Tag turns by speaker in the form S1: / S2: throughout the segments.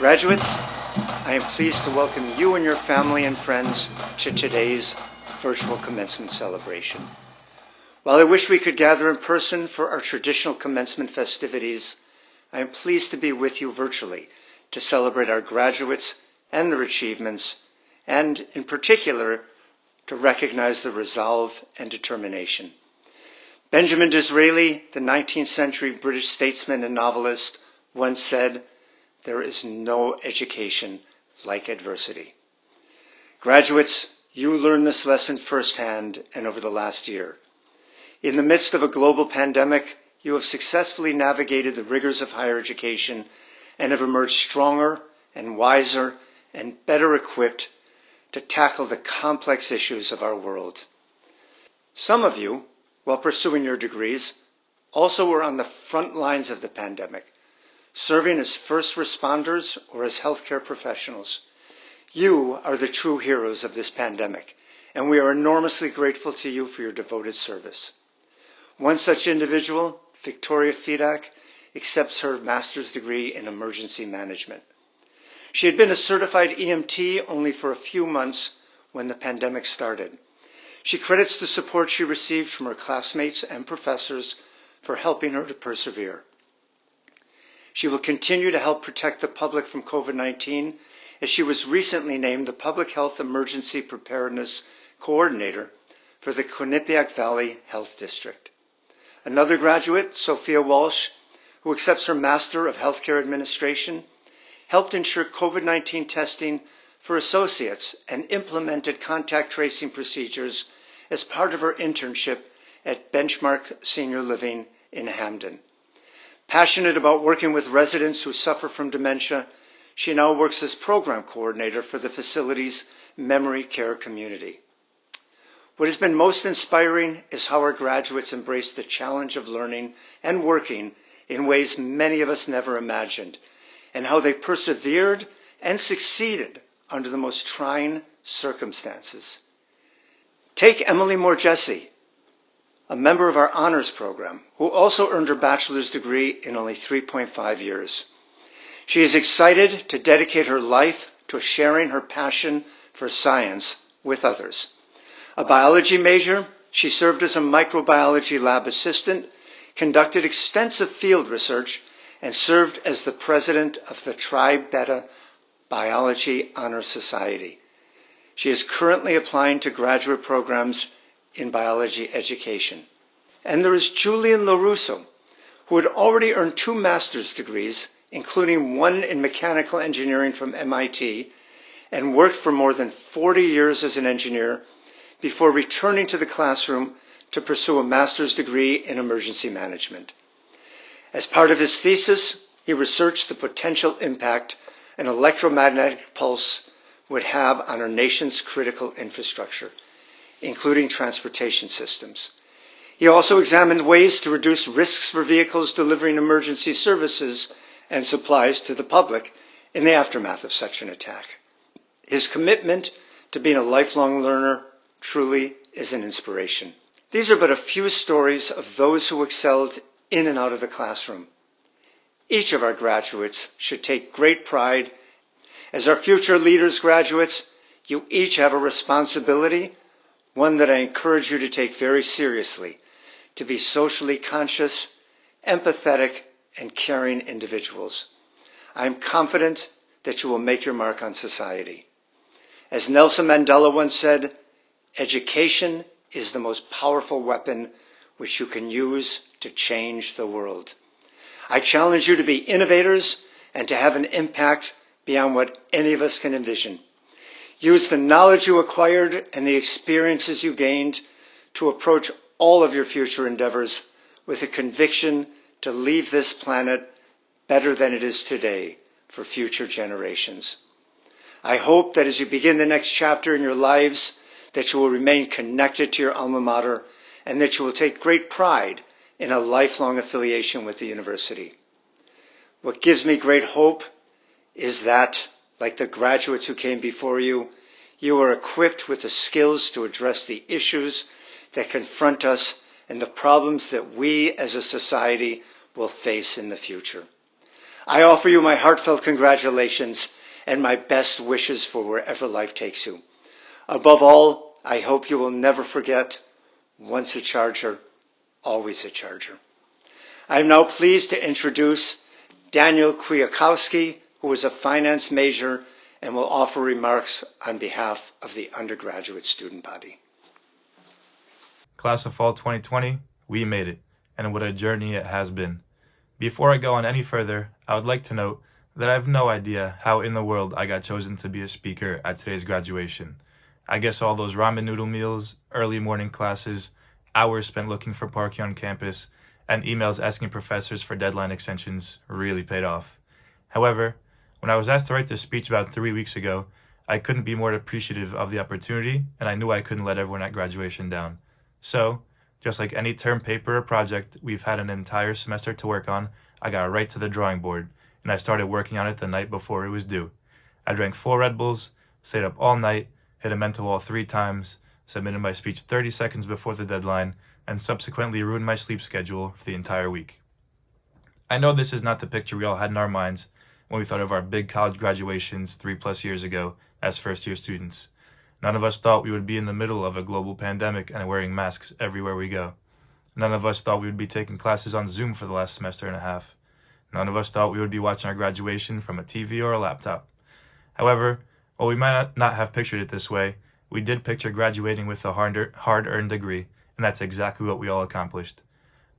S1: Graduates, I am pleased to welcome you and your family and friends to today's virtual commencement celebration. While I wish we could gather in person for our traditional commencement festivities, I am pleased to be with you virtually to celebrate our graduates and their achievements, and in particular, to recognize their resolve and determination. Benjamin Disraeli, the 19th century British statesman and novelist, once said, "There is no education like adversity." Graduates, you learned this lesson firsthand and over the last year. In the midst of a global pandemic, you have successfully navigated the rigors of higher education and have emerged stronger and wiser and better equipped to tackle the complex issues of our world. Some of you, while pursuing your degrees, also were on the front lines of the pandemic, serving as first responders or as healthcare professionals. You are the true heroes of this pandemic, and we are enormously grateful to you for your devoted service. One such individual, Victoria Fedak, accepts her master's degree in emergency management. She had been a certified EMT only for a few months when the pandemic started. She credits the support she received from her classmates and professors for helping her to persevere. She will continue to help protect the public from COVID-19 as she was recently named the Public Health Emergency Preparedness Coordinator for the Quinnipiac Valley Health District. Another graduate, Sophia Walsh, who accepts her Master of Healthcare Administration, helped ensure COVID-19 testing for associates and implemented contact tracing procedures as part of her internship at Benchmark Senior Living in Hamden. Passionate about working with residents who suffer from dementia, she now works as program coordinator for the facility's memory care community. What has been most inspiring is how our graduates embrace the challenge of learning and working in ways many of us never imagined, and how they persevered and succeeded under the most trying circumstances. Take Emily Morgessi, a member of our honors program, who also earned her bachelor's degree in only 3.5 years. She is excited to dedicate her life to sharing her passion for science with others. A biology major, she served as a microbiology lab assistant, conducted extensive field research, and served as the president of the Tri Beta Biology Honor Society. She is currently applying to graduate programs in biology education. And there is Julian LaRusso, who had already earned 2 master's degrees, including one in mechanical engineering from MIT, and worked for more than 40 years as an engineer before returning to the classroom to pursue a master's degree in emergency management. As part of his thesis, he researched the potential impact an electromagnetic pulse would have on our nation's critical infrastructure, including transportation systems. He also examined ways to reduce risks for vehicles delivering emergency services and supplies to the public in the aftermath of such an attack. His commitment to being a lifelong learner truly is an inspiration. These are but a few stories of those who excelled in and out of the classroom. Each of our graduates should take great pride. As our future leaders, graduates, you each have a responsibility, one that I encourage you to take very seriously, to be socially conscious, empathetic, and caring individuals. I am confident that you will make your mark on society. As Nelson Mandela once said, education is the most powerful weapon which you can use to change the world. I challenge you to be innovators and to have an impact beyond what any of us can envision. Use the knowledge you acquired and the experiences you gained to approach all of your future endeavors with a conviction to leave this planet better than it is today for future generations. I hope that as you begin the next chapter in your lives, that you will remain connected to your alma mater and that you will take great pride in a lifelong affiliation with the university. What gives me great hope is that, like the graduates who came before you, you are equipped with the skills to address the issues that confront us and the problems that we as a society will face in the future. I offer you my heartfelt congratulations and my best wishes for wherever life takes you. Above all, I hope you will never forget, once a Charger, always a Charger. I am now pleased to introduce Daniel Kwiatkowski, who is a finance major and will offer remarks on behalf of the undergraduate student body.
S2: Class of Fall 2020, we made it, and what a journey it has been. Before I go on any further, I would like to note that I have no idea how in the world I got chosen to be a speaker at today's graduation. I guess all those ramen noodle meals, early morning classes, hours spent looking for parking on campus, and emails asking professors for deadline extensions really paid off. However, when I was asked to write this speech about 3 weeks ago, I couldn't be more appreciative of the opportunity, and I knew I couldn't let everyone at graduation down. So, just like any term paper or project we've had an entire semester to work on, I got right to the drawing board, and I started working on it the night before it was due. I drank 4 Red Bulls, stayed up all night, hit a mental wall 3 times, submitted my speech 30 seconds before the deadline, and subsequently ruined my sleep schedule for the entire week. I know this is not the picture we all had in our minds when we thought of our big college graduations 3+ years ago as first-year students. None of us thought we would be in the middle of a global pandemic and wearing masks everywhere we go. None of us thought we would be taking classes on Zoom for the last semester and a half. None of us thought we would be watching our graduation from a TV or a laptop. However, while we might not have pictured it this way, we did picture graduating with a hard-earned degree, and that's exactly what we all accomplished.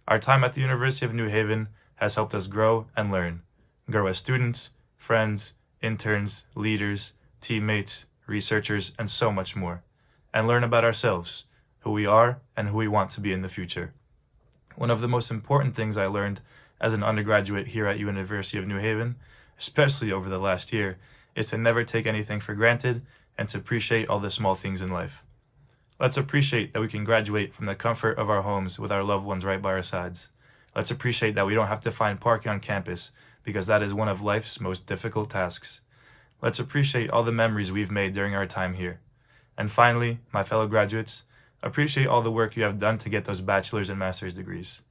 S2: Our time at the University of New Haven has helped us grow and learn. Grow as students, friends, interns, leaders, teammates, researchers, and so much more. And learn about ourselves, who we are, and who we want to be in the future. One of the most important things I learned as an undergraduate here at University of New Haven, especially over the last year, is to never take anything for granted and to appreciate all the small things in life. Let's appreciate that we can graduate from the comfort of our homes with our loved ones right by our sides. Let's appreciate that we don't have to find parking on campus because that is one of life's most difficult tasks. Let's appreciate all the memories we've made during our time here. And finally, my fellow graduates, appreciate all the work you have done to get those bachelor's and master's degrees.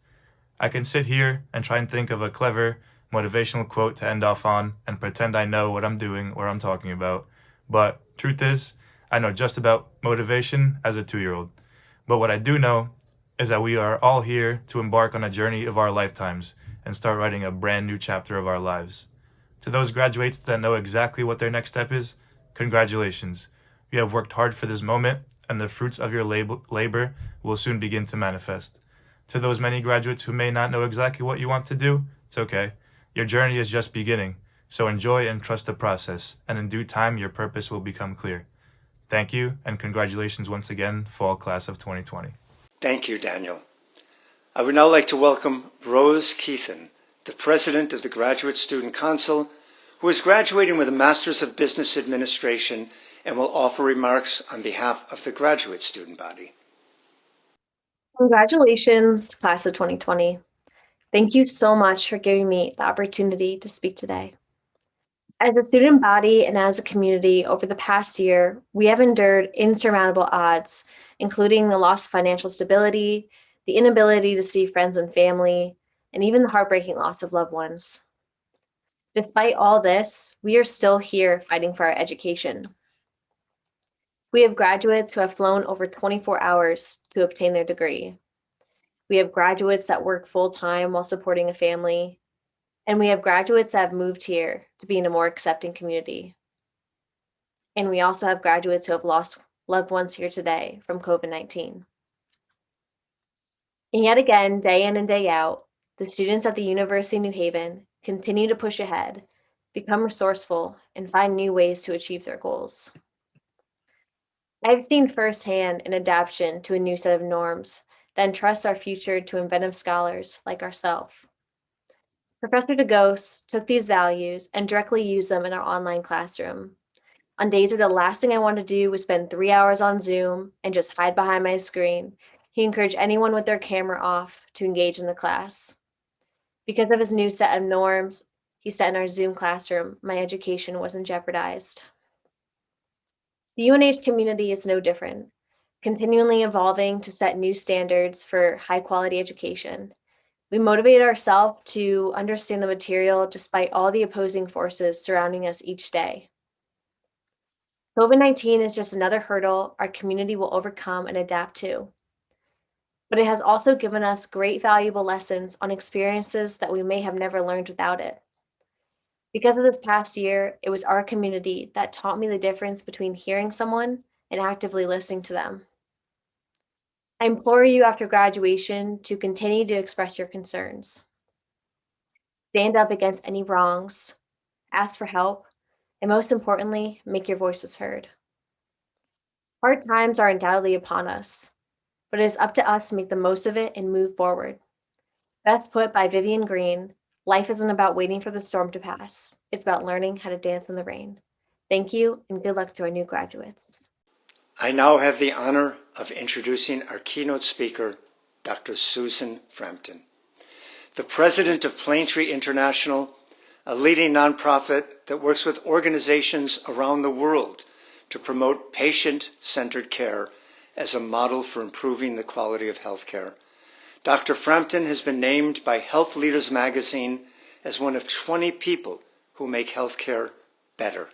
S2: I can sit here and try and think of a clever, motivational quote to end off on and pretend I know what I'm doing or I'm talking about, but truth is, I know just about motivation as a 2-year-old. But what I do know is that we are all here to embark on a journey of our lifetimes and start writing a brand new chapter of our lives. To those graduates that know exactly what their next step is, congratulations. You have worked hard for this moment, and the fruits of your labor will soon begin to manifest. To those many graduates who may not know exactly what you want to do, it's okay. Your journey is just beginning, so enjoy and trust the process, and in due time your purpose will become clear. Thank you, and congratulations once again, Fall Class of 2020.
S1: Thank you, Daniel. I would now like to welcome Rose Keithan, the President of the Graduate Student Council, who is graduating with a Master's of Business Administration and will offer remarks on behalf of the graduate student body.
S3: Congratulations, Class of 2020. Thank you so much for giving me the opportunity to speak today. As a student body and as a community over the past year, we have endured insurmountable odds, including the loss of financial stability, the inability to see friends and family, and even the heartbreaking loss of loved ones. Despite all this, we are still here fighting for our education. We have graduates who have flown over 24 hours to obtain their degree. We have graduates that work full-time while supporting a family. And we have graduates that have moved here to be in a more accepting community. And we also have graduates who have lost loved ones here today from COVID-19. And yet again, day in and day out, the students at the University of New Haven continue to push ahead, become resourceful, and find new ways to achieve their goals. I've seen firsthand an adaptation to a new set of norms that entrust our future to inventive scholars like ourselves. Professor DeGose took these values and directly used them in our online classroom. On days where the last thing I wanted to do was spend 3 hours on Zoom and just hide behind my screen, he encouraged anyone with their camera off to engage in the class. Because of his new set of norms he set in our Zoom classroom, my education wasn't jeopardized. The UNH community is no different, continually evolving to set new standards for high-quality education. We motivate ourselves to understand the material despite all the opposing forces surrounding us each day. COVID-19 is just another hurdle our community will overcome and adapt to. But it has also given us great valuable lessons on experiences that we may have never learned without it. Because of this past year, it was our community that taught me the difference between hearing someone and actively listening to them. I implore you after graduation to continue to express your concerns. Stand up against any wrongs, ask for help, and most importantly, make your voices heard. Hard times are undoubtedly upon us, but it is up to us to make the most of it and move forward. Best put by Vivian Green, life isn't about waiting for the storm to pass. It's about learning how to dance in the rain. Thank you and good luck to our new graduates.
S1: I now have the honor of introducing our keynote speaker, Dr. Susan Frampton, the president of Planetree International, a leading nonprofit that works with organizations around the world to promote patient-centered care as a model for improving the quality of healthcare. Dr. Frampton has been named by Health Leaders magazine as one of 20 people who make healthcare better.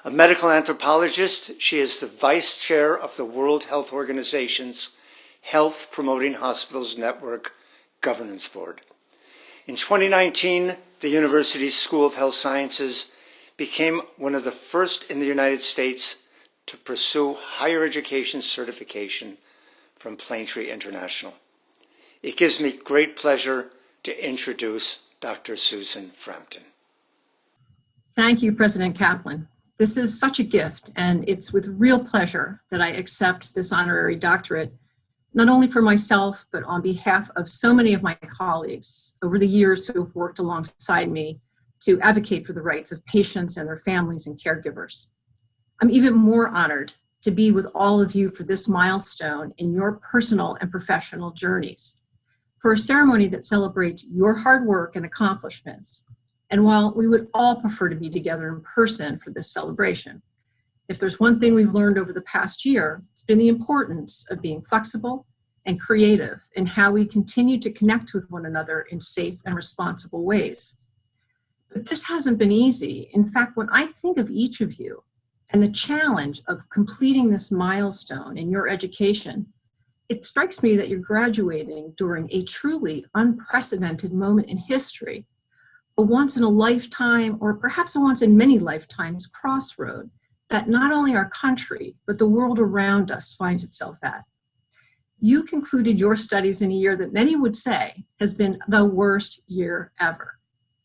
S1: A medical anthropologist, she is the vice chair of the World Health Organization's Health Promoting Hospitals Network Governance Board. In 2019, the university's School of Health Sciences became one of the first in the United States to pursue higher education certification from Planetree International. It gives me great pleasure to introduce Dr. Susan Frampton.
S4: Thank you, President Kaplan. This is such a gift, and it's with real pleasure that I accept this honorary doctorate, not only for myself, but on behalf of so many of my colleagues over the years who have worked alongside me to advocate for the rights of patients and their families and caregivers. I'm even more honored to be with all of you for this milestone in your personal and professional journeys, for a ceremony that celebrates your hard work and accomplishments. And while we would all prefer to be together in person for this celebration, if there's one thing we've learned over the past year, it's been the importance of being flexible and creative in how we continue to connect with one another in safe and responsible ways. But this hasn't been easy. In fact, when I think of each of you and the challenge of completing this milestone in your education, it strikes me that you're graduating during a truly unprecedented moment in history, a once in a lifetime, or perhaps a once in many lifetimes crossroad that not only our country, but the world around us finds itself at. You concluded your studies in a year that many would say has been the worst year ever.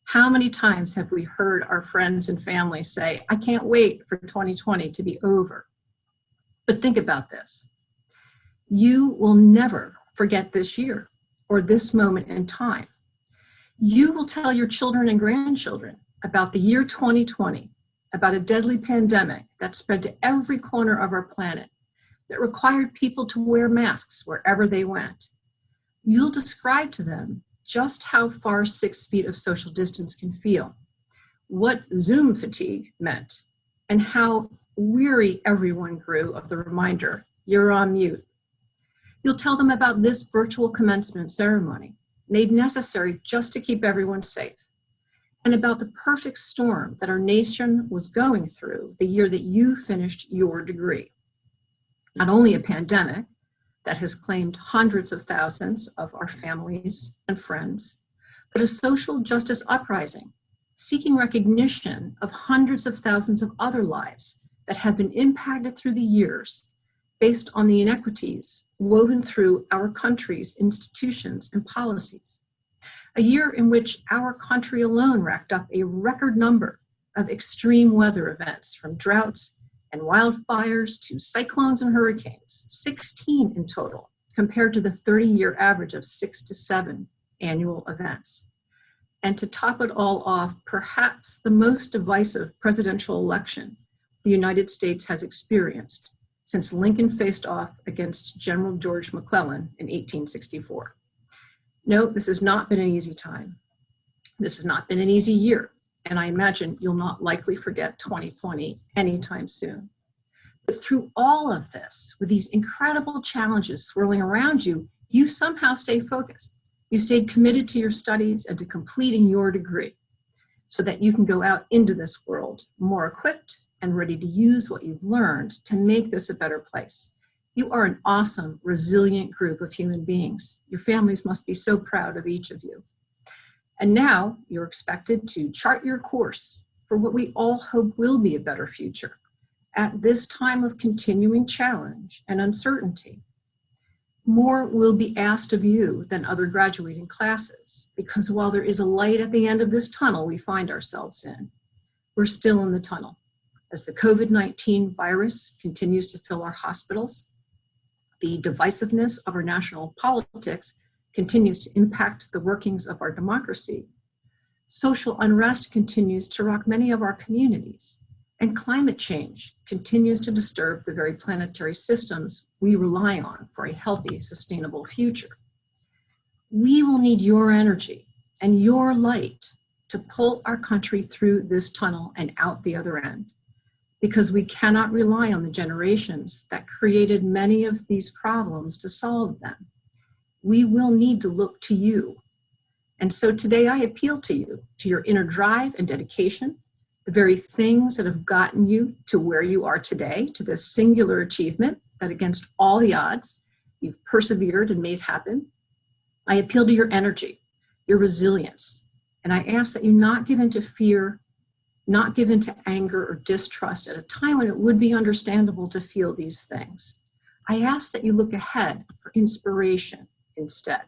S4: How many times have we heard our friends and family say, I can't wait for 2020 to be over? But think about this. You will never forget this year or this moment in time. You will tell your children and grandchildren about the year 2020, about a deadly pandemic that spread to every corner of our planet, that required people to wear masks wherever they went. You'll describe to them just how far 6 feet of social distance can feel, what Zoom fatigue meant, and how weary everyone grew of the reminder, you're on mute. You'll tell them about this virtual commencement ceremony, made necessary just to keep everyone safe, and about the perfect storm that our nation was going through the year that you finished your degree. Not only a pandemic that has claimed hundreds of thousands of our families and friends, but a social justice uprising seeking recognition of hundreds of thousands of other lives that have been impacted through the years based on the inequities woven through our country's institutions and policies. A year in which our country alone racked up a record number of extreme weather events, from droughts and wildfires to cyclones and hurricanes, 16 in total, compared to the 30-year average of 6 to 7 annual events. And to top it all off, perhaps the most divisive presidential election the United States has experienced since Lincoln faced off against General George McClellan in 1864. No, this has not been an easy time. This has not been an easy year, and I imagine you'll not likely forget 2020 anytime soon. But through all of this, with these incredible challenges swirling around you, you somehow stay focused. You stayed committed to your studies and to completing your degree so that you can go out into this world more equipped and ready to use what you've learned to make this a better place. You are an awesome, resilient group of human beings. Your families must be so proud of each of you. And now you're expected to chart your course for what we all hope will be a better future at this time of continuing challenge and uncertainty. More will be asked of you than other graduating classes, because while there is a light at the end of this tunnel we find ourselves in, we're still in the tunnel. As the COVID-19 virus continues to fill our hospitals, the divisiveness of our national politics continues to impact the workings of our democracy, social unrest continues to rock many of our communities, and climate change continues to disturb the very planetary systems we rely on for a healthy, sustainable future. We will need your energy and your light to pull our country through this tunnel and out the other end, because we cannot rely on the generations that created many of these problems to solve them. We will need to look to you. And so today I appeal to you, to your inner drive and dedication, the very things that have gotten you to where you are today, to this singular achievement that against all the odds, you've persevered and made happen. I appeal to your energy, your resilience, and I ask that you not give into fear, not give into anger or distrust at a time when it would be understandable to feel these things. I ask that you look ahead for inspiration instead.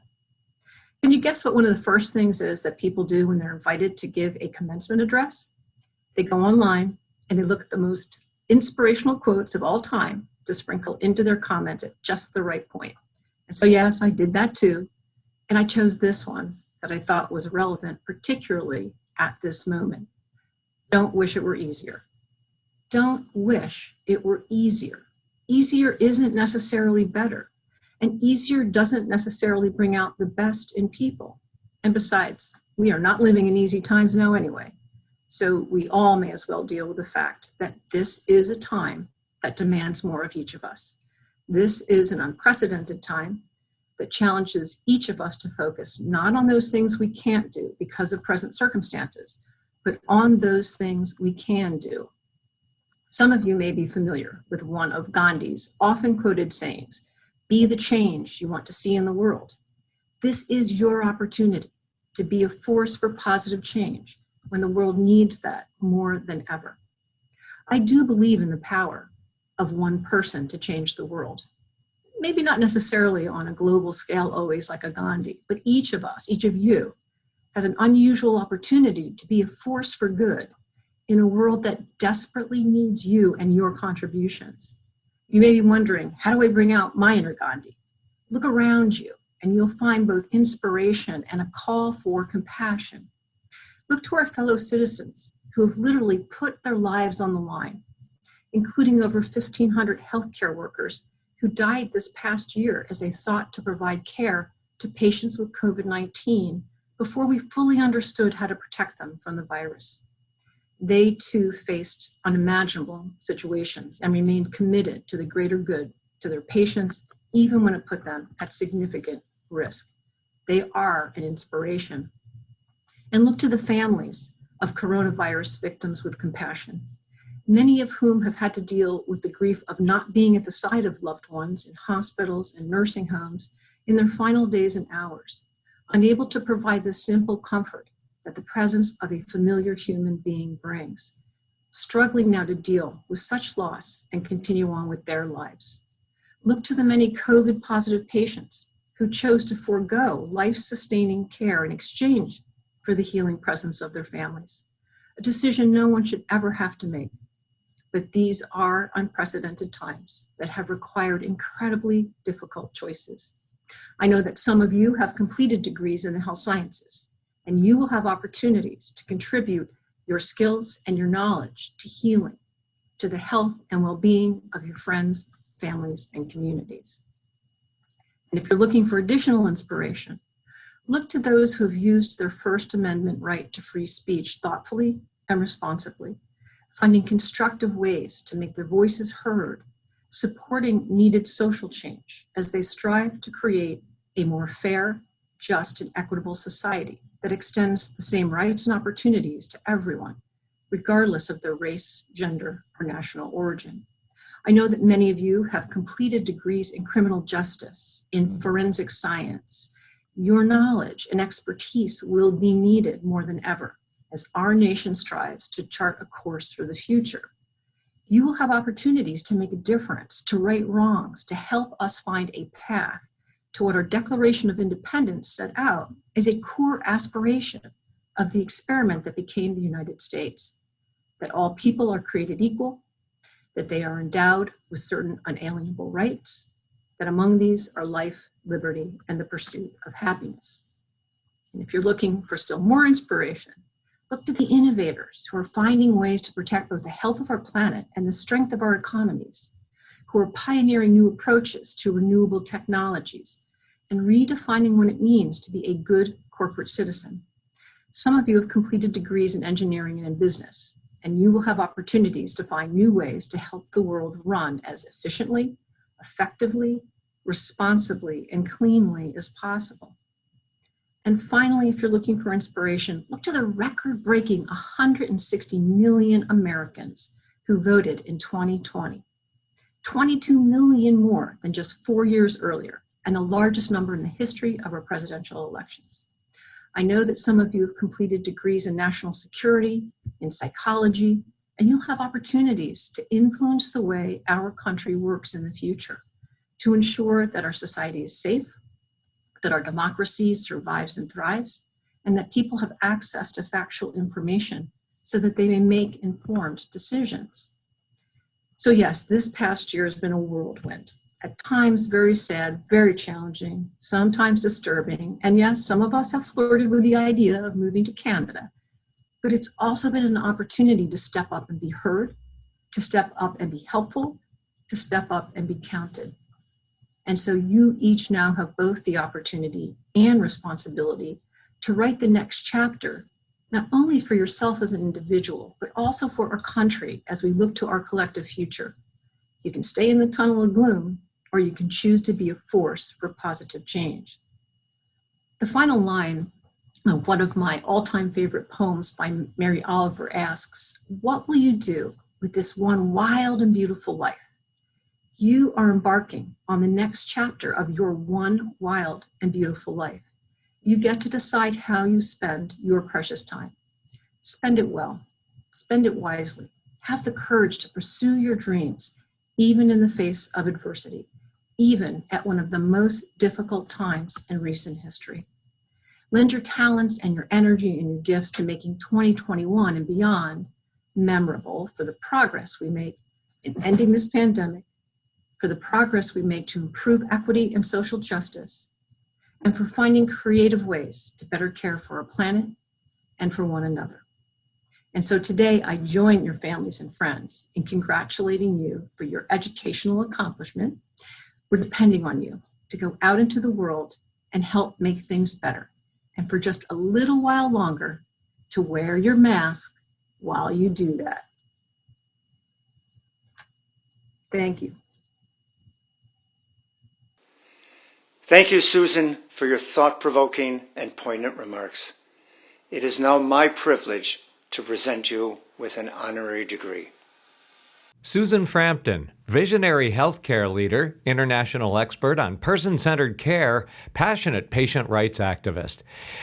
S4: Can you guess what one of the first things is that people do when they're invited to give a commencement address? They go online and they look at the most inspirational quotes of all time to sprinkle into their comments at just the right point. And so yes, I did that too. And I chose this one that I thought was relevant, particularly at this moment. Don't wish it were easier. Don't wish it were easier. Easier isn't necessarily better. And easier doesn't necessarily bring out the best in people. And besides, we are not living in easy times now anyway. So we all may as well deal with the fact that this is a time that demands more of each of us. This is an unprecedented time that challenges each of us to focus not on those things we can't do because of present circumstances, but on those things we can do. Some of you may be familiar with one of Gandhi's often quoted sayings, "Be the change you want to see in the world." This is your opportunity to be a force for positive change when the world needs that more than ever. I do believe in the power of one person to change the world. Maybe not necessarily on a global scale always like a Gandhi, but each of us, each of you, has an unusual opportunity to be a force for good in a world that desperately needs you and your contributions. You may be wondering, how do I bring out my inner Gandhi? Look around you and you'll find both inspiration and a call for compassion. Look to our fellow citizens who have literally put their lives on the line, including over 1,500 healthcare workers who died this past year as they sought to provide care to patients with COVID-19 before we fully understood how to protect them from the virus. They too faced unimaginable situations and remained committed to the greater good to their patients, even when it put them at significant risk. They are an inspiration. And look to the families of coronavirus victims with compassion, many of whom have had to deal with the grief of not being at the side of loved ones in hospitals and nursing homes in their final days and hours, unable to provide the simple comfort that the presence of a familiar human being brings, struggling now to deal with such loss and continue on with their lives. Look to the many COVID-positive patients who chose to forego life-sustaining care in exchange for the healing presence of their families, a decision no one should ever have to make. But these are unprecedented times that have required incredibly difficult choices. I know that some of you have completed degrees in the health sciences, and you will have opportunities to contribute your skills and your knowledge to healing, to the health and well-being of your friends, families, and communities. And if you're looking for additional inspiration, look to those who have used their First Amendment right to free speech thoughtfully and responsibly, finding constructive ways to make their voices heard, supporting needed social change as they strive to create a more fair, just, and equitable society that extends the same rights and opportunities to everyone, regardless of their race, gender, or national origin. I know that many of you have completed degrees in criminal justice, in forensic science. Your knowledge and expertise will be needed more than ever as our nation strives to chart a course for the future. You will have opportunities to make a difference, to right wrongs, to help us find a path to what our Declaration of Independence set out as a core aspiration of the experiment that became the United States, that all people are created equal, that they are endowed with certain unalienable rights, that among these are life, liberty, and the pursuit of happiness. And if you're looking for still more inspiration, look to the innovators who are finding ways to protect both the health of our planet and the strength of our economies, who are pioneering new approaches to renewable technologies and redefining what it means to be a good corporate citizen. Some of you have completed degrees in engineering and in business, and you will have opportunities to find new ways to help the world run as efficiently, effectively, responsibly, and cleanly as possible. And finally, if you're looking for inspiration, look to the record-breaking 160 million Americans who voted in 2020. 22 million more than just 4 years earlier, and the largest number in the history of our presidential elections. I know that some of you have completed degrees in national security, in psychology, and you'll have opportunities to influence the way our country works in the future, to ensure that our society is safe, that our democracy survives and thrives, and that people have access to factual information so that they may make informed decisions. So yes, this past year has been a whirlwind. At times very sad, very challenging, sometimes disturbing, and yes, some of us have flirted with the idea of moving to Canada. But it's also been an opportunity to step up and be heard, to step up and be helpful, to step up and be counted. And so you each now have both the opportunity and responsibility to write the next chapter, not only for yourself as an individual, but also for our country as we look to our collective future. You can stay in the tunnel of gloom, or you can choose to be a force for positive change. The final line of one of my all-time favorite poems by Mary Oliver asks, "What will you do with this one wild and beautiful life?" You are embarking on the next chapter of your one wild and beautiful life. You get to decide how you spend your precious time. Spend it well, spend it wisely. Have the courage to pursue your dreams, even in the face of adversity, even at one of the most difficult times in recent history. Lend your talents and your energy and your gifts to making 2021 and beyond memorable for the progress we make in ending this pandemic, for the progress we make to improve equity and social justice, and for finding creative ways to better care for our planet and for one another. And so today I join your families and friends in congratulating you for your educational accomplishment. We're depending on you to go out into the world and help make things better. And for just a little while longer, to wear your mask while you do that. Thank you.
S1: Thank you, Susan, for your thought-provoking and poignant remarks. It is now my privilege to present you with an honorary degree.
S5: Susan Frampton, visionary healthcare leader, international expert on person-centered care, passionate patient rights activist.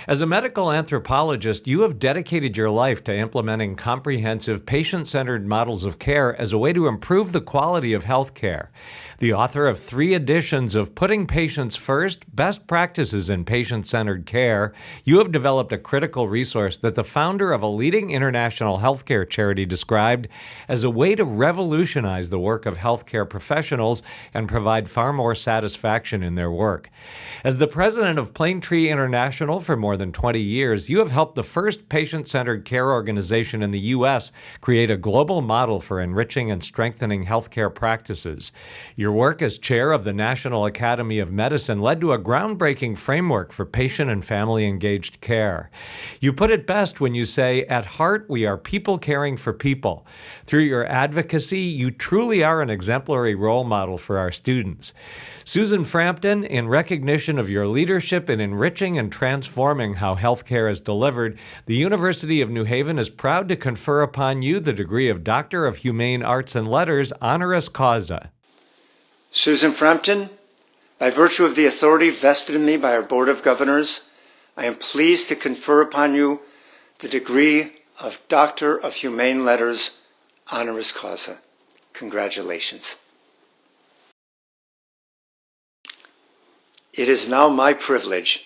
S5: As a medical anthropologist, you have dedicated your life to implementing comprehensive patient-centered models of care as a way to improve the quality of healthcare. The author of 3 editions of Putting Patients First, Best Practices in Patient-Centered Care, you have developed a critical resource that the founder of a leading international healthcare charity described as a way to revolutionize the work of healthcare professionals and provide far more satisfaction in their work. As the president of Planetree International for more than 20 years, you have helped the first patient-centered care organization in the U.S. create a global model for enriching and strengthening healthcare practices. Your work as chair of the National Academy of Medicine led to a groundbreaking framework for patient and family-engaged care. You put it best when you say, "At heart, we are people caring for people." Through your advocacy, you truly are an exemplary role model for our students. Susan Frampton, in recognition of your leadership in enriching and transforming how healthcare is delivered, the University of New Haven is proud to confer upon you the degree of Doctor of Humane Arts and Letters, honoris causa.
S1: Susan Frampton, by virtue of the authority vested in me by our Board of Governors, I am pleased to confer upon you the degree of Doctor of Humane Letters, honoris causa. Congratulations. It is now my privilege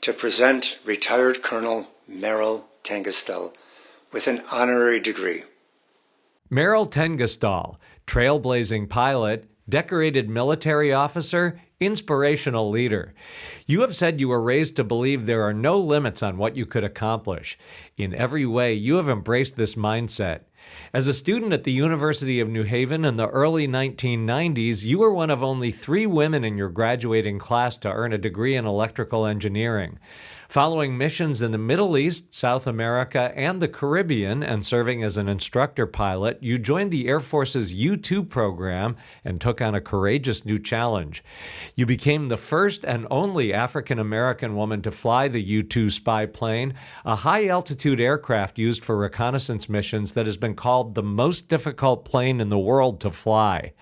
S1: to present retired Colonel Merrill Tengestal with an honorary degree.
S5: Merrill Tengestal, trailblazing pilot, decorated military officer, inspirational leader. You have said you were raised to believe there are no limits on what you could accomplish. In every way, you have embraced this mindset. As a student at the University of New Haven in the early 1990s, you were one of only 3 women in your graduating class to earn a degree in electrical engineering. Following missions in the Middle East, South America, and the Caribbean, and serving as an instructor pilot, you joined the Air Force's U-2 program and took on a courageous new challenge. You became the first and only African-American woman to fly the U-2 spy plane, a high-altitude aircraft used for reconnaissance missions that has been called the most difficult plane in the world to fly.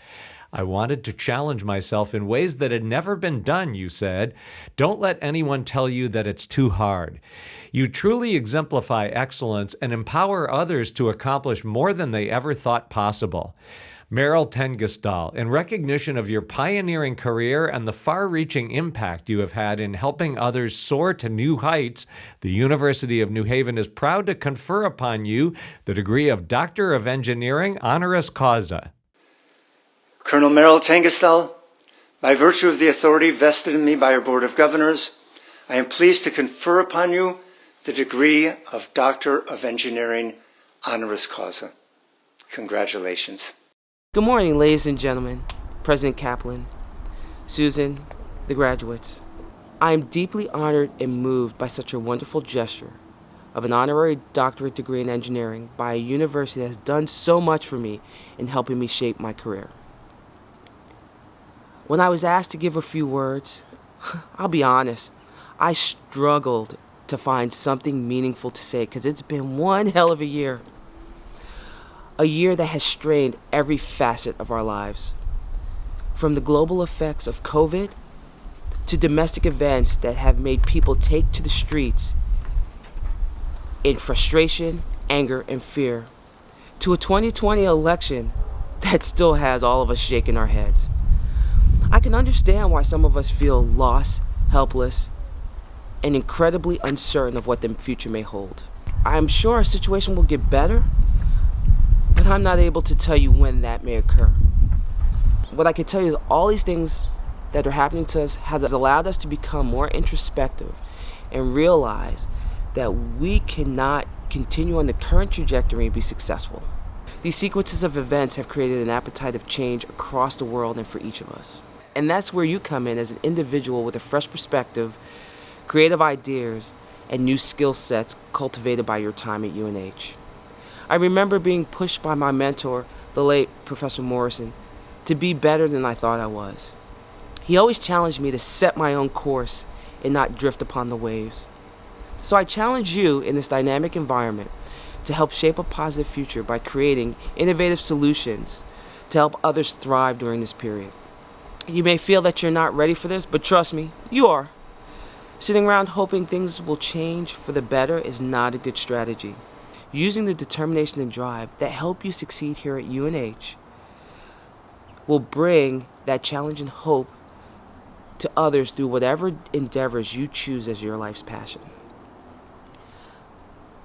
S5: I wanted to challenge myself in ways that had never been done, you said. Don't let anyone tell you that it's too hard. You truly exemplify excellence and empower others to accomplish more than they ever thought possible. Merrill Tengestal, in recognition of your pioneering career and the far-reaching impact you have had in helping others soar to new heights, the University of New Haven is proud to confer upon you the degree of Doctor of Engineering, honoris causa.
S1: Colonel Merrill Tengestal, by virtue of the authority vested in me by our Board of Governors, I am pleased to confer upon you the degree of Doctor of Engineering, honoris causa. Congratulations.
S6: Good morning, ladies and gentlemen, President Kaplan, Susan, the graduates. I am deeply honored and moved by such a wonderful gesture of an honorary doctorate degree in engineering by a university that has done so much for me in helping me shape my career. When I was asked to give a few words, I'll be honest, I struggled to find something meaningful to say because it's been one hell of a year. A year that has strained every facet of our lives. From the global effects of COVID to domestic events that have made people take to the streets in frustration, anger, and fear, to a 2020 election that still has all of us shaking our heads. I can understand why some of us feel lost, helpless, and incredibly uncertain of what the future may hold. I'm sure our situation will get better, but I'm not able to tell you when that may occur. What I can tell you is all these things that are happening to us has allowed us to become more introspective and realize that we cannot continue on the current trajectory and be successful. These sequences of events have created an appetite of change across the world and for each of us. And that's where you come in as an individual with a fresh perspective, creative ideas, and new skill sets cultivated by your time at UNH. I remember being pushed by my mentor, the late Professor Morrison, to be better than I thought I was. He always challenged me to set my own course and not drift upon the waves. So I challenge you in this dynamic environment to help shape a positive future by creating innovative solutions to help others thrive during this period. You may feel that you're not ready for this, but trust me, you are. Sitting around hoping things will change for the better is not a good strategy. Using the determination and drive that help you succeed here at UNH will bring that challenge and hope to others through whatever endeavors you choose as your life's passion.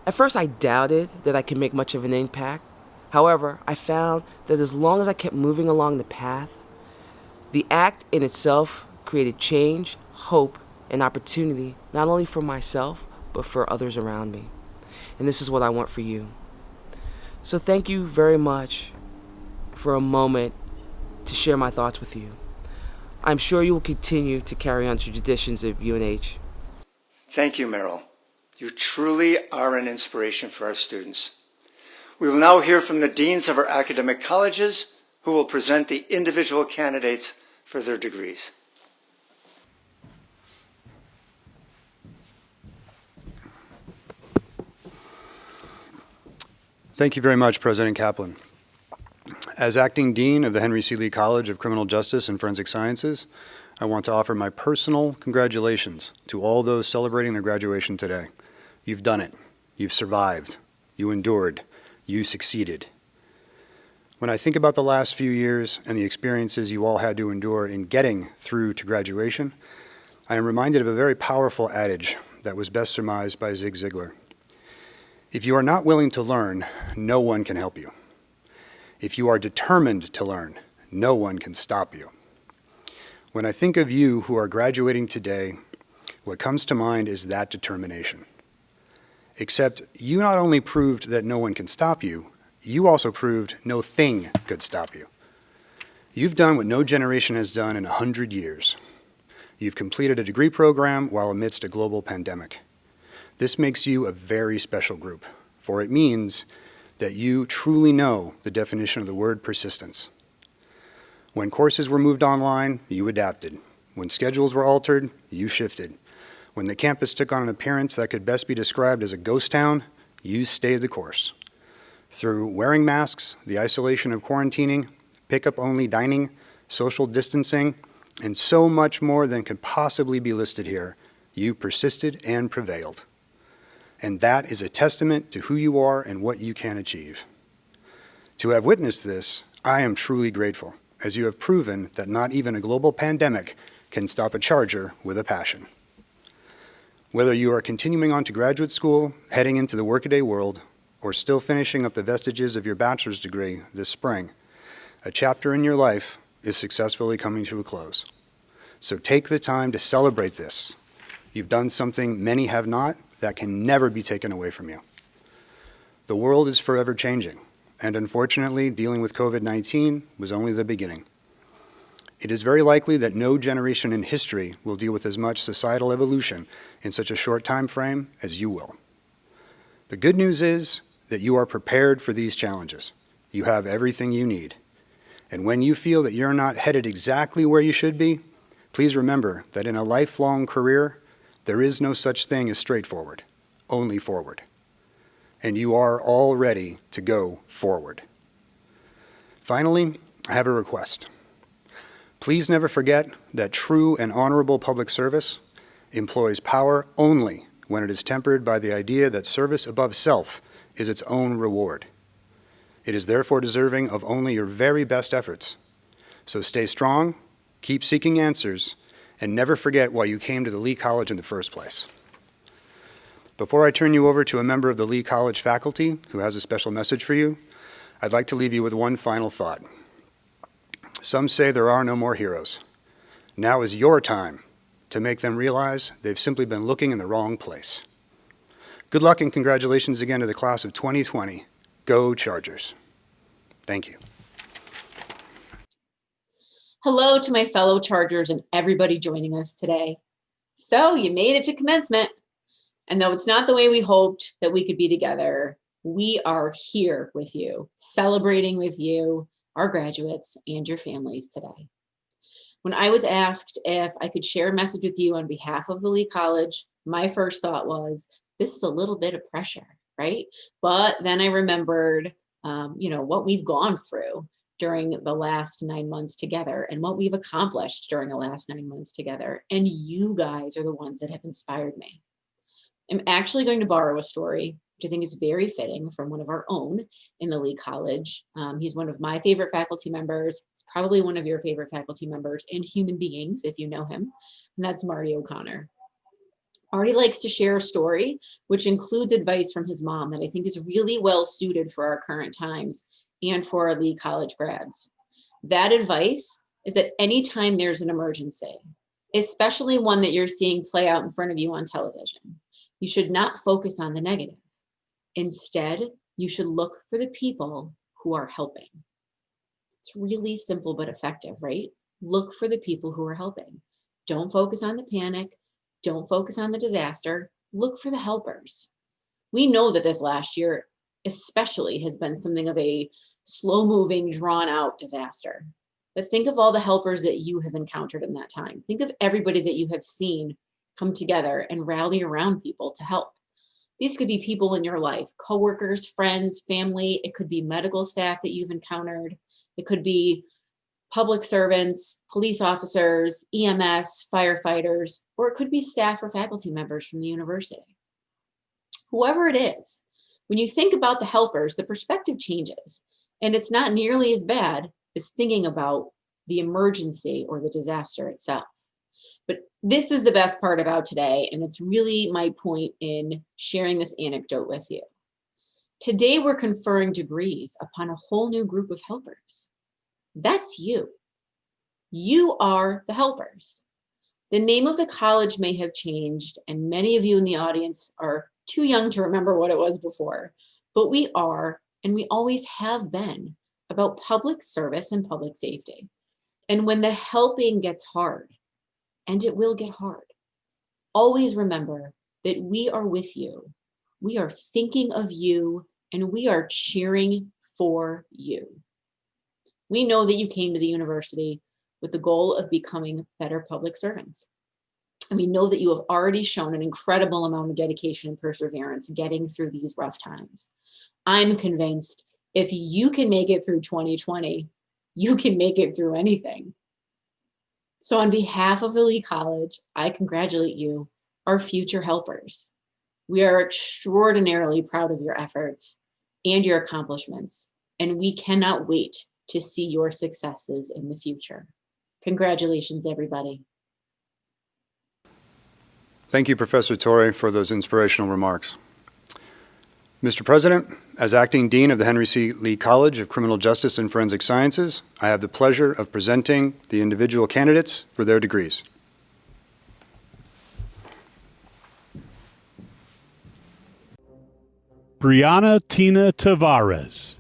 S6: At first, I doubted that I could make much of an impact. However, I found that as long as I kept moving along the path, the act in itself created change, hope, and opportunity, not only for myself, but for others around me. And this is what I want for you. So thank you very much for a moment to share my thoughts with you. I'm sure you will continue to carry on the traditions of UNH.
S1: Thank you, Merrill. You truly are an inspiration for our students. We will now hear from the deans of our academic colleges who will present the individual candidates for their degrees.
S7: Thank you very much, President Kaplan. As Acting Dean of the Henry C. Lee College of Criminal Justice and Forensic Sciences, I want to offer my personal congratulations to all those celebrating their graduation today. You've done it. You've survived. You endured. You succeeded. When I think about the last few years and the experiences you all had to endure in getting through to graduation, I am reminded of a very powerful adage that was best surmised by Zig Ziglar. If you are not willing to learn, no one can help you. If you are determined to learn, no one can stop you. When I think of you who are graduating today, what comes to mind is that determination. Except you not only proved that no one can stop you, you also proved no thing could stop you. You've done what no generation has done in 100 years. You've completed a degree program while amidst a global pandemic. This makes you a very special group, for it means that you truly know the definition of the word persistence. When courses were moved online, you adapted. When schedules were altered, you shifted. When the campus took on an appearance that could best be described as a ghost town, you stayed the course. Through wearing masks, the isolation of quarantining, pickup-only dining, social distancing, and so much more than could possibly be listed here, you persisted and prevailed. And that is a testament to who you are and what you can achieve. To have witnessed this, I am truly grateful, as you have proven that not even a global pandemic can stop a charger with a passion. Whether you are continuing on to graduate school, heading into the workaday world, or still finishing up the vestiges of your bachelor's degree this spring, a chapter in your life is successfully coming to a close. So take the time to celebrate this. You've done something many have not that can never be taken away from you. The world is forever changing, and unfortunately, dealing with COVID-19 was only the beginning. It is very likely that no generation in history will deal with as much societal evolution in such a short time frame as you will. The good news is that you are prepared for these challenges. You have everything you need. And when you feel that you're not headed exactly where you should be, please remember that in a lifelong career, there is no such thing as straightforward, only forward. And you are all ready to go forward. Finally, I have a request. Please never forget that true and honorable public service employs power only when it is tempered by the idea that service above self is its own reward. It is therefore deserving of only your very best efforts. So stay strong, keep seeking answers, and never forget why you came to the Lee College in the first place. Before I turn you over to a member of the Lee College faculty who has a special message for you, I'd like to leave you with one final thought. Some say there are no more heroes. Now is your time to make them realize they've simply been looking in the wrong place. Good luck and congratulations again to the class of 2020. Go Chargers. Thank you.
S8: Hello to my fellow Chargers and everybody joining us today. So you made it to commencement. And though it's not the way we hoped that we could be together, we are here with you, celebrating with you, our graduates, and your families today. When I was asked if I could share a message with you on behalf of the Lee College, my first thought was, this is a little bit of pressure, right? But then I remembered, what we've gone through during the last 9 months together and what we've accomplished during the last 9 months together. And you guys are the ones that have inspired me. I'm actually going to borrow a story, which I think is very fitting, from one of our own in the Lee College. He's one of my favorite faculty members. He's probably one of your favorite faculty members and human beings, if you know him, and that's Marty O'Connor. Marty likes to share a story, which includes advice from his mom that I think is really well suited for our current times and for our Lee College grads. That advice is that anytime there's an emergency, especially one that you're seeing play out in front of you on television, you should not focus on the negative. Instead, you should look for the people who are helping. It's really simple but effective, right? Look for the people who are helping. Don't focus on the panic. Don't focus on the disaster. Look for the helpers. We know that this last year especially has been something of a slow moving, drawn out disaster. But think of all the helpers that you have encountered in that time. Think of everybody that you have seen come together and rally around people to help. These could be people in your life, coworkers, friends, family. It could be medical staff that you've encountered. It could be public servants, police officers, EMS, firefighters, or it could be staff or faculty members from the university. Whoever it is, when you think about the helpers, the perspective changes, and it's not nearly as bad as thinking about the emergency or the disaster itself. But this is the best part about today, and it's really my point in sharing this anecdote with you. Today, we're conferring degrees upon a whole new group of helpers. That's you. You are the helpers. The name of the college may have changed, and many of you in the audience are too young to remember what it was before, but we are, and we always have been, about public service and public safety. And when the helping gets hard, and it will get hard, always remember that we are with you. We are thinking of you, and we are cheering for you. We know that you came to the university with the goal of becoming better public servants. And we know that you have already shown an incredible amount of dedication and perseverance getting through these rough times. I'm convinced if you can make it through 2020, you can make it through anything. So on behalf of the Lee College, I congratulate you, our future helpers. We are extraordinarily proud of your efforts and your accomplishments, and we cannot wait to see your successes in the future. Congratulations, everybody.
S7: Thank you, Professor Torre, for those inspirational remarks. Mr. President, as Acting Dean of the Henry C. Lee College of Criminal Justice and Forensic Sciences, I have the pleasure of presenting the individual candidates for their degrees.
S9: Brianna Tina Tavares.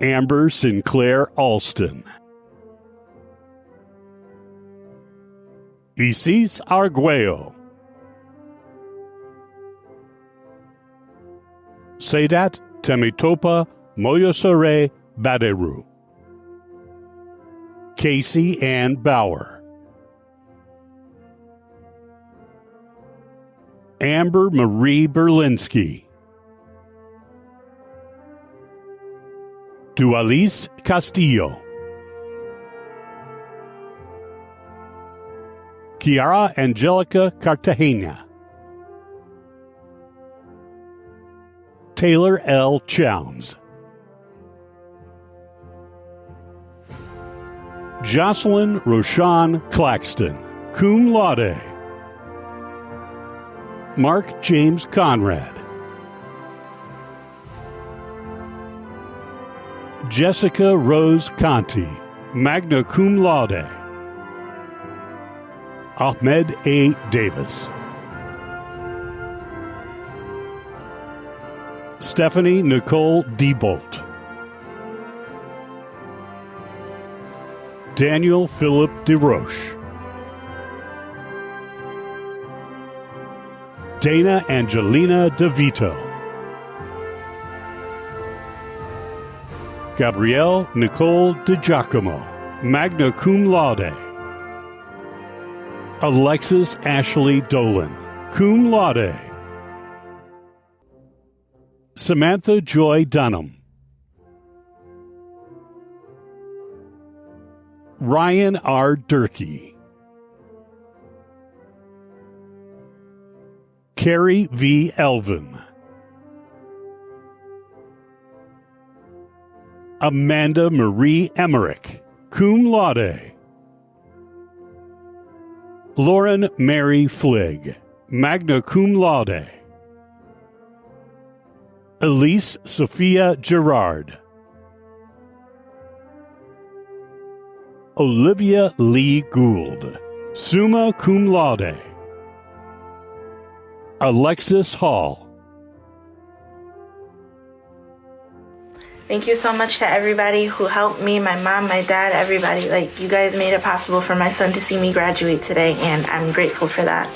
S9: Amber Sinclair Alston. Isis Arguello. Sedat Temitopa Moyosore Baderu. Casey Ann Bauer. Amber Marie Berlinski. Dualice Castillo. Kiara Angelica Cartagena. Taylor L. Chowns. Jocelyn Roshan Claxton, cum laude. Mark James Conrad. Jessica Rose Conti, magna cum laude. Ahmed A. Davis. Stephanie Nicole Diebolt. Daniel Philip DeRoche. Dana Angelina DeVito. Gabrielle Nicole DiGiacomo, magna cum laude. Alexis Ashley Dolan, cum laude. Samantha Joy Dunham. Ryan R. Durkee. Carrie V. Elvin. Amanda Marie Emmerich, cum laude. Lauren Mary Fligg, magna cum laude. Elise Sophia Gerard. Olivia Lee Gould, summa cum laude. Alexis Hall.
S10: Thank you so much to everybody who helped me, my mom, my dad, everybody. Like, you guys made it possible for my son to see me graduate today, and I'm grateful for that.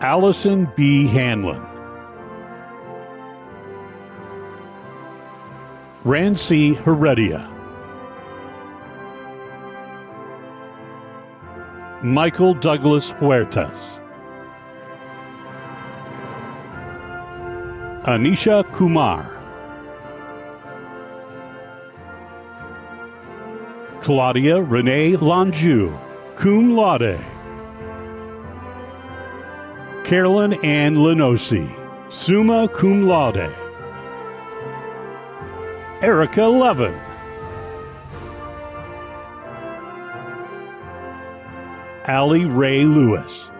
S9: Allison B. Hanlon. Rancy Heredia. Michael Douglas Huertas. Anisha Kumar. Claudia Renee Lanjou, cum laude. Carolyn Ann Lenosi, summa cum laude. Erica Levin. Allie Ray Lewis.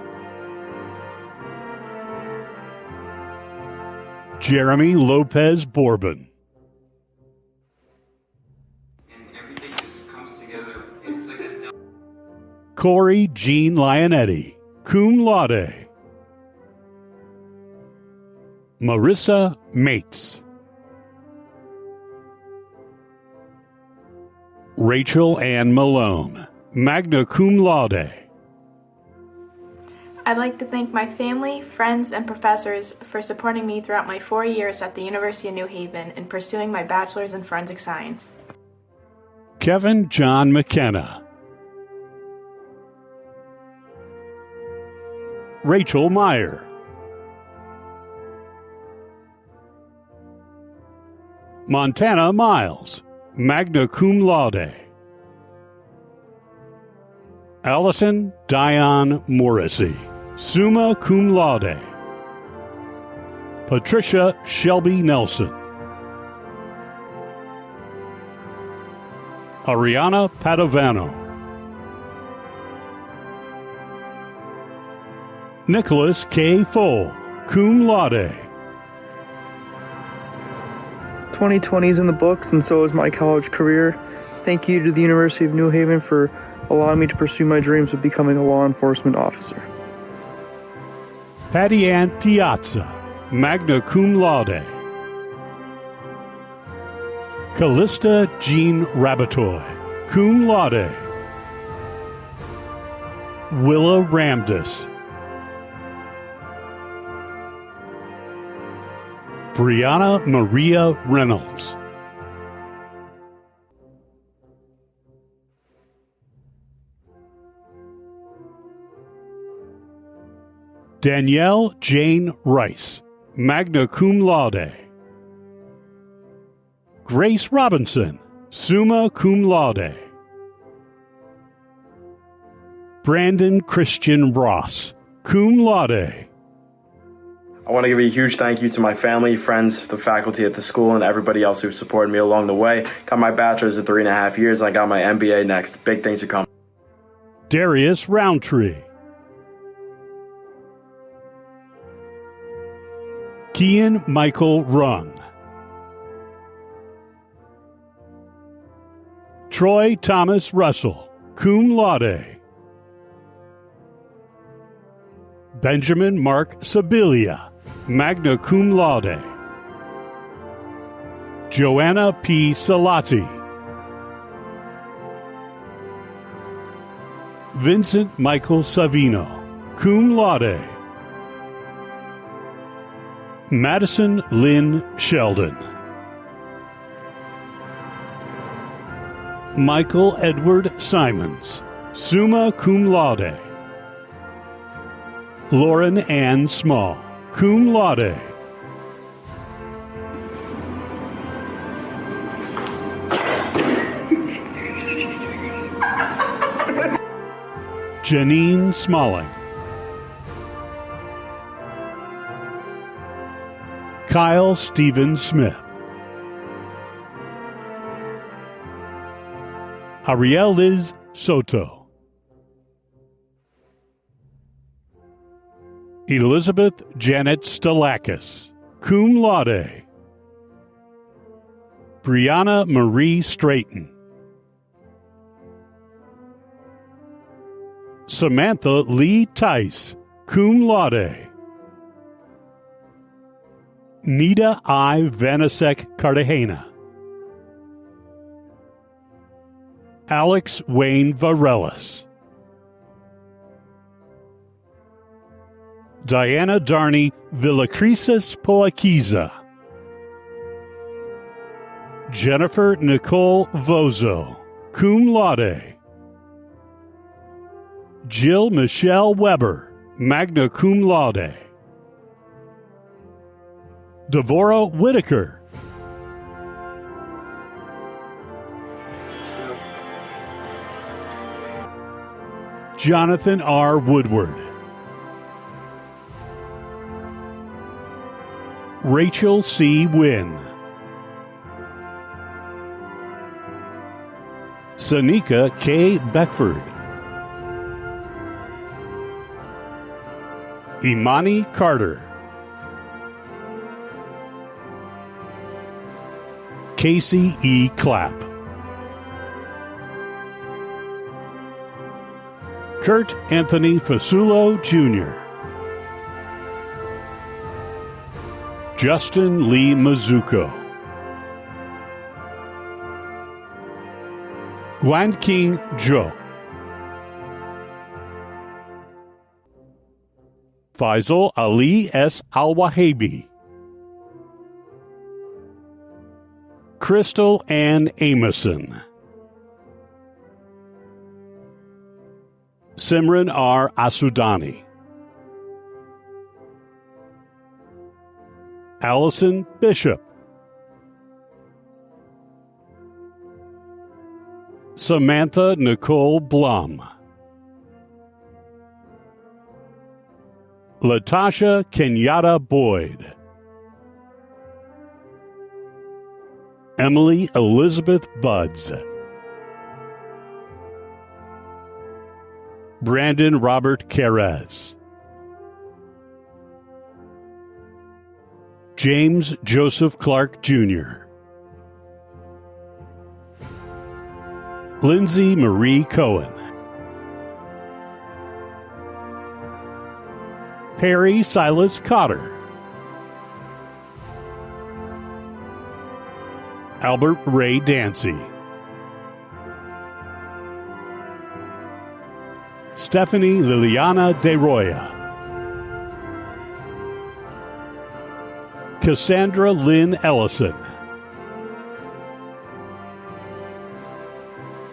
S9: Jeremy Lopez Bourbon. Corey Jean Lionetti, cum laude. Marissa Mates. Rachel Ann Malone, magna cum laude.
S10: I'd like to thank my family, friends, and professors for supporting me throughout my 4 years at the University of New Haven in pursuing my bachelor's in forensic science.
S9: Kevin John McKenna. Rachel Meyer. Montana Miles, magna cum laude. Allison Dion Morrissey, summa cum laude. Patricia Shelby Nelson. Ariana Padovano. Nicholas K. Fole, cum laude.
S11: 2020 is in the books, and so is my college career. Thank you to the University of New Haven for allowing me to pursue my dreams of becoming a law enforcement officer.
S9: Patty Ann Piazza, magna cum laude. Callista Jean Rabatoy, cum laude. Willa Ramdis. Brianna Maria Reynolds. Danielle Jane Rice, magna cum laude. Grace Robinson, summa cum laude. Brandon Christian Ross, cum laude.
S12: I want to give a huge thank you to my family, friends, the faculty at the school, and everybody else who supported me along the way. Got my bachelor's in 3.5 years, and I got my MBA next. Big things are coming.
S9: Darius Roundtree. Kian Michael Rung. Troy Thomas Russell, cum laude. Benjamin Mark Sibilia, magna cum laude. Joanna P. Salati. Vincent Michael Savino, cum laude. Madison Lynn Sheldon. Michael Edward Simons, summa cum laude. Lauren Ann Small, cum laude. Janine Smalling. Kyle Stephen Smith. Ariel Liz Soto. Elizabeth Janet Stalakis, cum laude. Brianna Marie Straighton. Samantha Lee Tice, cum laude. Nita I. Vanasek Cartagena. Alex Wayne Varelis. Diana Darney Villacrisis Poaquiza. Jennifer Nicole Vozo, cum laude. Jill Michelle Weber, magna cum laude. Devora Whitaker. Jonathan R. Woodward. Rachel C. Wynn. Sanika K. Beckford. Imani Carter. Casey E. Clapp. Kurt Anthony Fasulo, Jr. Justin Lee Mizuko. Guan King Zhou. Faisal Ali S. Al-Wahabi. Crystal Ann Amoson. Simran R. Asudani. Allison Bishop. Samantha Nicole Blum. Latasha Kenyatta Boyd. Emily Elizabeth Buds. Brandon Robert Carez. James Joseph Clark, Jr. Lindsay Marie Cohen. Perry Silas Cotter. Albert Ray Dancy. Stephanie Liliana De Roya. Cassandra Lynn Ellison.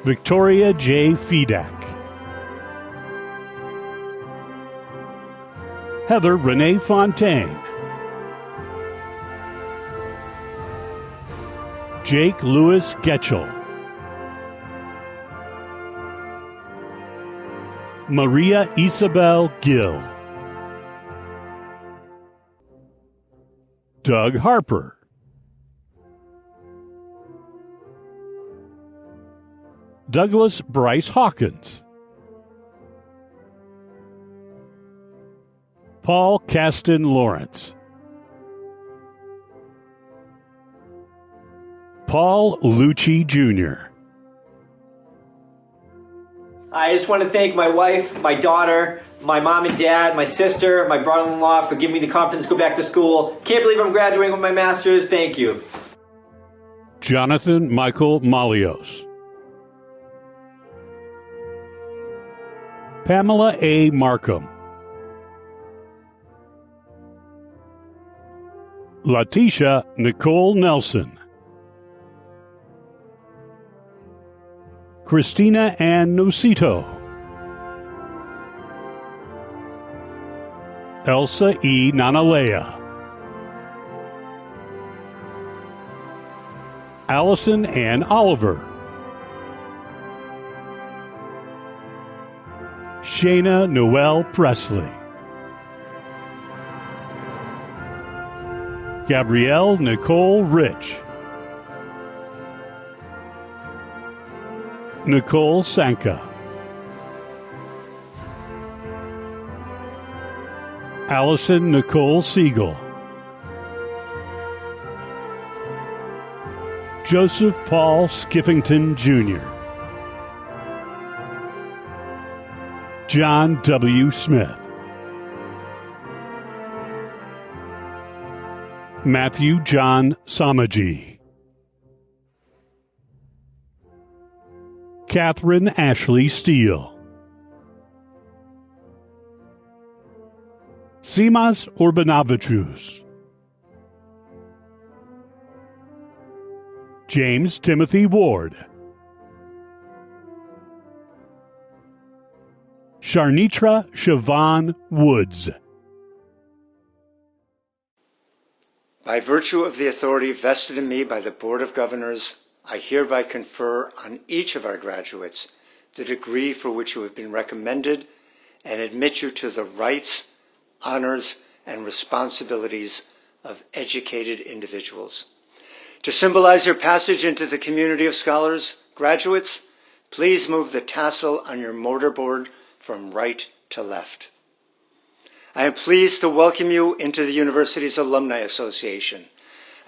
S9: Victoria J. Fedak. Heather Renee Fontaine. Jake Lewis Getchell. Maria Isabel Gill. Doug Harper. Douglas Bryce Hawkins. Paul Caston Lawrence. Paul Lucci Jr.
S13: I just want to thank my wife, my daughter, my mom and dad, my sister, my brother-in-law for giving me the confidence to go back to school. Can't believe I'm graduating with my master's. Thank you.
S9: Jonathan Michael Malios. Pamela A. Markham. Latisha Nicole Nelson. Christina Ann Nocito. Elsa E. Nanalea. Allison Ann Oliver. Shayna Noel Presley. Gabrielle Nicole Rich. Nicole Sanka. Allison Nicole Siegel. Joseph Paul Skiffington, Jr. John W. Smith. Matthew John Samaji. Catherine Ashley Steele. Simas Urbanavicius. James Timothy Ward, Sharnitra Siobhan Woods.
S1: By virtue of the authority vested in me by the Board of Governors, I hereby confer on each of our graduates the degree for which you have been recommended and admit you to the rights, honors, and responsibilities of educated individuals. To symbolize your passage into the community of scholars, graduates, please move the tassel on your mortarboard from right to left. I am pleased to welcome you into the university's Alumni Association,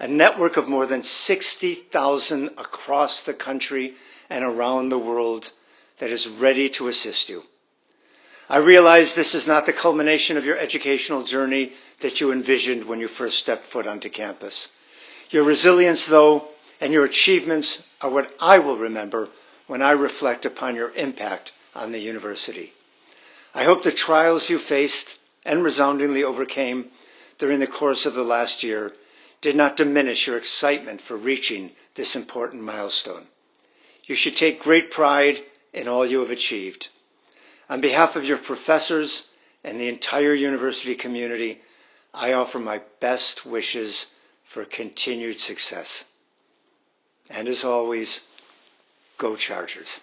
S1: a network of more than 60,000 across the country and around the world that is ready to assist you. I realize this is not the culmination of your educational journey that you envisioned when you first stepped foot onto campus. Your resilience, though, and your achievements are what I will remember when I reflect upon your impact on the university. I hope the trials you faced and resoundingly overcame during the course of the last year did not diminish your excitement for reaching this important milestone. You should take great pride in all you have achieved. On behalf of your professors and the entire university community, I offer my best wishes for continued success. And as always, go Chargers.